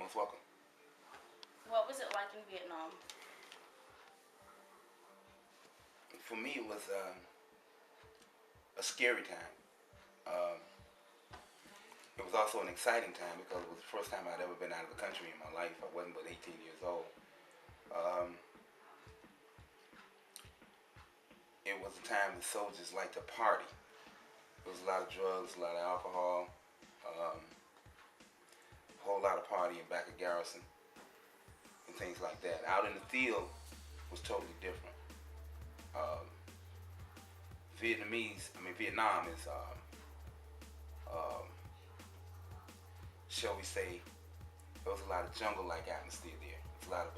most welcome. What was it like in Vietnam? For me, it was a scary time. Um, it was also an exciting time because it was the first time I'd ever been out of the country in my life. I wasn't but 18 years old. Um, it was a time the soldiers liked to party. There was a lot of drugs, a lot of alcohol, a whole lot of partying back at Garrison and things like that. Out in the field was totally different. Um, Vietnam is, um, shall we say, there was a lot of jungle-like atmosphere there. There's a lot of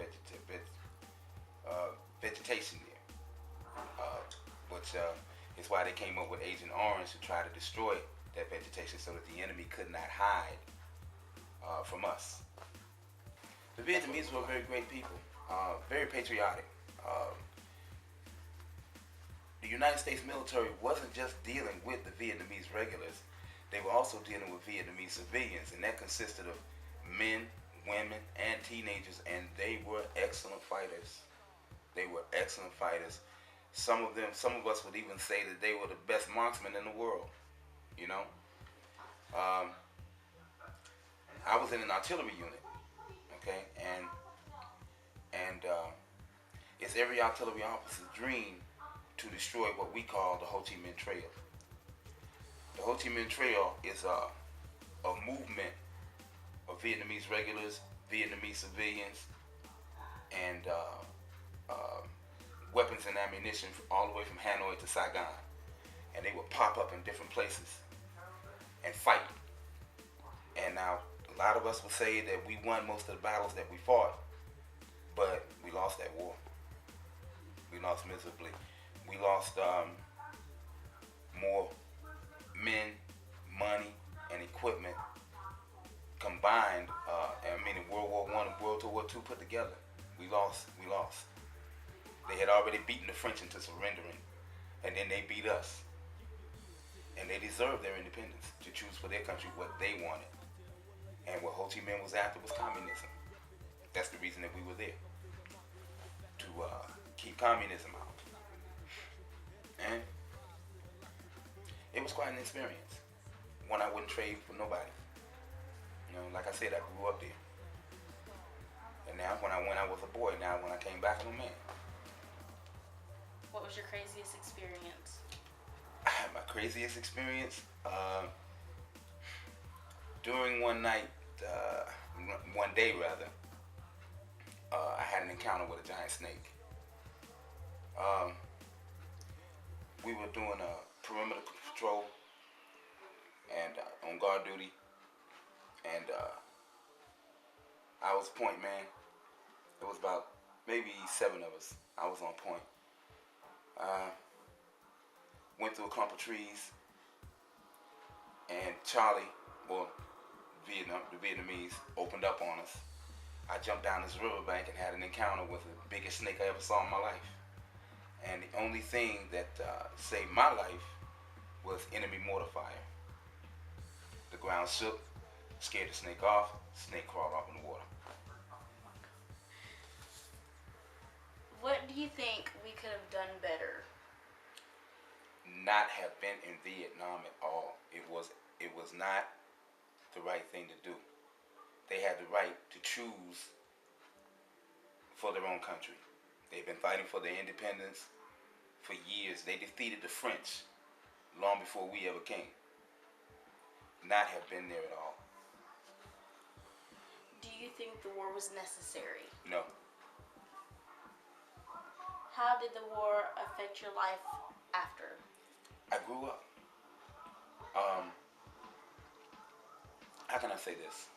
vegetation there, which is why they came up with Agent Orange to try to destroy that vegetation so that the enemy could not hide from us. The Vietnamese were very great people, very patriotic. The United States military wasn't just dealing with the Vietnamese regulars, they were also dealing with Vietnamese civilians, and that consisted of men, women, and teenagers, and they were excellent fighters. They were excellent fighters. Some of us would even say that they were the best marksmen in the world, you know. I was in an artillery unit, okay, and it's every artillery officer's dream to destroy what we call the Ho Chi Minh Trail. The Ho Chi Minh Trail is a movement of Vietnamese regulars, Vietnamese civilians, and weapons and ammunition all the way from Hanoi to Saigon. And they would pop up in different places and fight. And now, a lot of us will say that we won most of the battles that we fought, but we lost that war. We lost miserably. We lost more men, money, and equipment combined. In World War I and World War II put together. We lost. They had already beaten the French into surrendering, and then they beat us. And they deserved their independence to choose for their country what they wanted. And what Ho Chi Minh was after was communism. That's the reason that we were there, to keep communism out. And it was quite an experience, one I wouldn't trade for nobody. You know, like I said, I grew up there. And now when I went, I was a boy. Now when I came back, I'm a man. What was your craziest experience? My craziest experience? During one day rather, I had an encounter with a giant snake. We were doing a perimeter patrol and on guard duty, and I was point man. It was about maybe 7 of us. I was on point. Went through a clump of trees, and Charlie, well, the Vietnamese, opened up on us. I jumped down this riverbank and had an encounter with the biggest snake I ever saw in my life. And the only thing that saved my life was enemy mortar fire. The ground shook, scared the snake off, snake crawled off in the water. What do you think we could have done better? Not have been in Vietnam at all. It was not the right thing to do. They had the right to choose for their own country. They've been fighting for their independence for years. They defeated the French long before we ever came. Not have been there at all. Do you think the war was necessary? No. How did the war affect your life after? I grew up. How can I say this?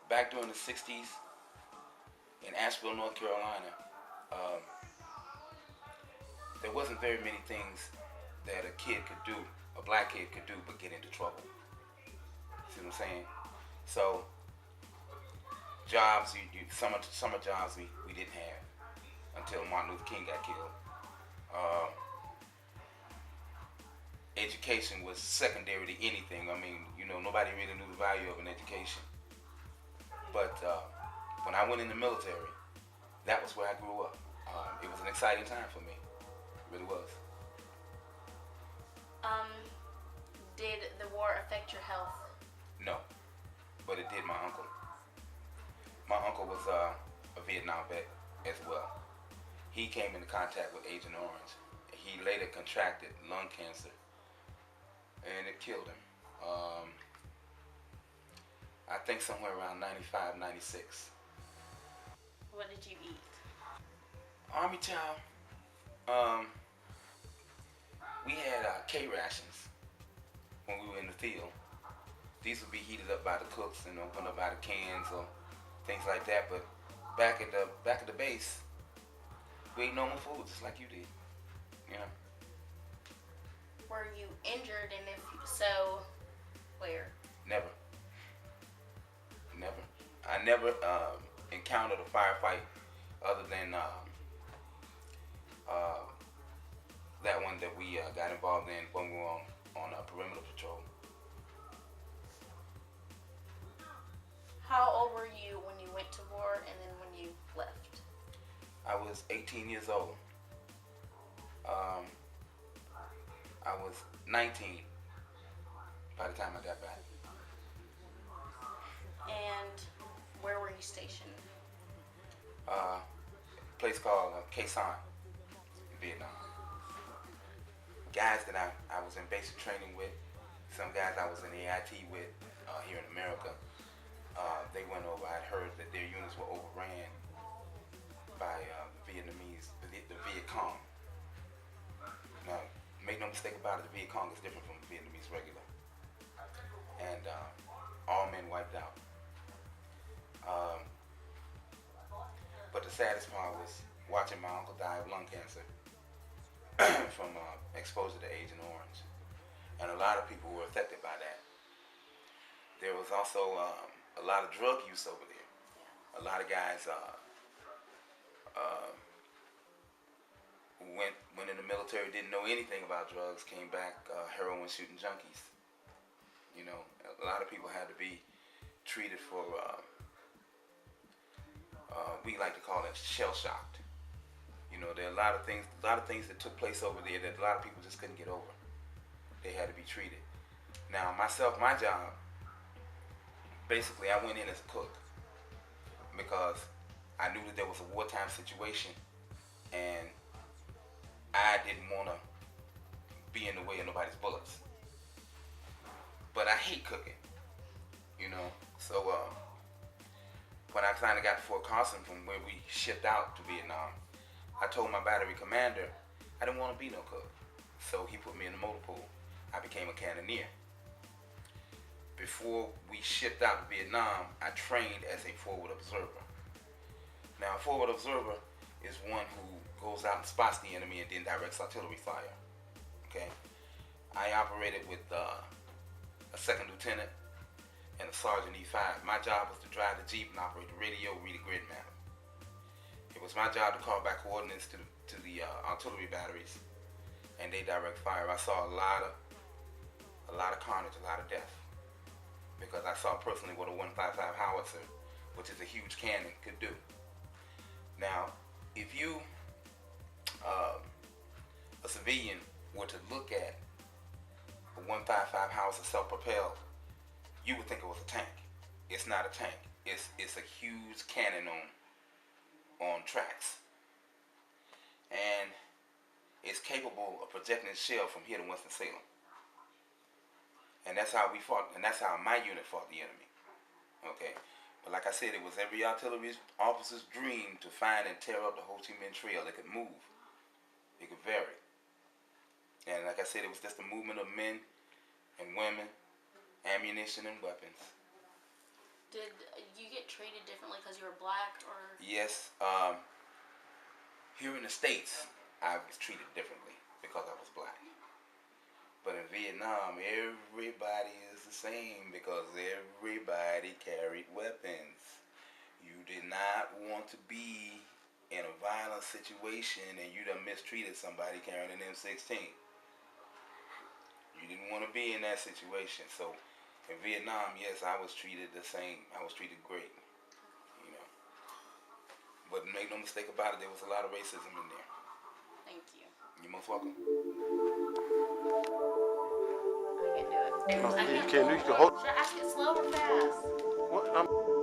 Back during the 60s in Asheville, North Carolina, there wasn't very many things that a kid could do, a black kid could do, but get into trouble. See what I'm saying? So, jobs, summer jobs we didn't have until Martin Luther King got killed. Education was secondary to anything. Nobody really knew the value of an education. But when I went in the military, that was where I grew up. It was an exciting time for me. It really was. Um, did the war affect your health? No, but it did my uncle. My uncle was a Vietnam vet as well. He came into contact with Agent Orange. He later contracted lung cancer, and it killed him. Um, I think somewhere around 95, 96. What did you eat? Army child. Um, we had K rations when we were in the field. These would be heated up by the cooks and opened up by the cans or things like that. But back at the base, we ate normal food just like you did. You know, Were you injured, and if so, where? never, never. I never encountered a firefight other than uh, that one that we got involved in when we were on a perimeter patrol. How old were you when you went to war, and then when you left? I was 18 years old. Um, I was 19 by the time I got back. And where were you stationed? A place called Khe Sanh in Vietnam. Guys that I was in basic training with, some guys I was in the AIT with here in America, they went over. I'd heard that their units were overran by Vietnamese, the Viet Cong. Now, make no mistake about it, the Viet Cong is different from Vietnamese regular. And all men wiped out. But the saddest part was watching my uncle die of lung cancer from exposure to Agent Orange. And a lot of people were affected by that. There was also a lot of drug use over there. A lot of guys who went in the military, didn't know anything about drugs, came back heroin shooting junkies. You know, a lot of people had to be treated for we like to call it shell shocked. You know, there are a lot of things that took place over there that a lot of people just couldn't get over. They had to be treated. Now, myself, my job, basically, I went in as a cook because I knew that there was a wartime situation, and I didn't want to be in the way of nobody's bullets. But I hate cooking, you know. So when I finally got to Fort Carson from where we shipped out to Vietnam, I told my battery commander I didn't want to be no cook. So he put me in the motor pool. I became a cannoneer. Before we shipped out to Vietnam, I trained as a forward observer. Now, a forward observer is one who goes out and spots the enemy and then directs artillery fire. Okay? I operated with a second lieutenant and a sergeant E5. My job was to drive the Jeep and operate the radio, read a grid map. It was my job to call back coordinates to the artillery batteries, and they direct fire. I saw a lot of carnage, a lot of death, because I saw personally what a 155 howitzer, which is a huge cannon, could do. Now, if you, a civilian, were to look at a 155 howitzer self-propelled, you would think it was a tank. It's not a tank. It's a huge cannon on tracks, and it's capable of projecting its shell from here to Winston-Salem. And that's how we fought, and that's how my unit fought the enemy. Okay, but like I said, it was every artillery officer's dream to find and tear up the Ho Chi Minh Trail. It could move, it could vary, and like I said, it was just the movement of men and women, ammunition and weapons. Did you get treated differently because you were black, or? Yes, here in the States, I was treated differently because I was black. But in Vietnam, everybody is the same because everybody carried weapons. You did not want to be in a violent situation and you done mistreated somebody carrying an M16. You didn't want to be in that situation. So in Vietnam, yes, I was treated the same. I was treated great. But make no mistake about it, there was a lot of racism in there. Thank you. You're most welcome. I can't do it. You can hold. Should I ask it slow or fast? What?